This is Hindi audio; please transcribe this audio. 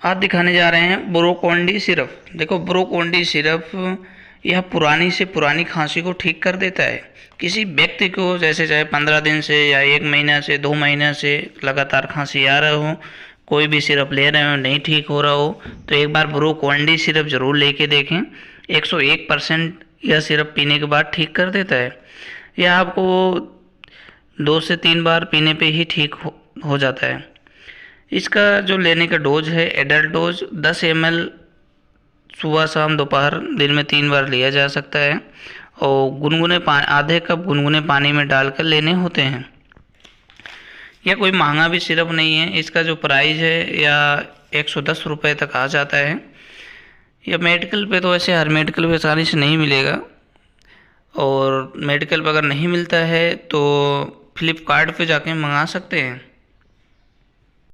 आज दिखाने जा रहे हैं ब्रोकोंडी सिरप। देखो ब्रोकोंडी सिरप यह पुरानी से पुरानी खांसी को ठीक कर देता है। किसी व्यक्ति को जैसे चाहे 15 दिन से या 1 महीना से 2 महीने से लगातार खांसी आ रहा हो, कोई भी सिरप ले रहे हो नहीं ठीक हो रहा हो, तो एक बार ब्रोकोंडी सिरप ज़रूर लेके देखें। 101% यह सिरप पीने के बाद ठीक कर देता है। यह आपको 2 से 3 बार पीने पे ही ठीक हो जाता है। इसका जो लेने का डोज है, एडल्ट डोज 10 ml सुबह शाम दोपहर दिन में 3 बार लिया जा सकता है और गुनगुने आधे कप गुनगुने पानी में डालकर लेने होते हैं। यह कोई महंगा भी सिरप नहीं है। इसका जो प्राइस है या 110 रुपये तक आ जाता है। यह मेडिकल पे तो ऐसे हर मेडिकल पे आसानी से नहीं मिलेगा, और मेडिकल पे अगर नहीं मिलता है तो फ्लिपकार्ट पे जाके मंगा सकते हैं।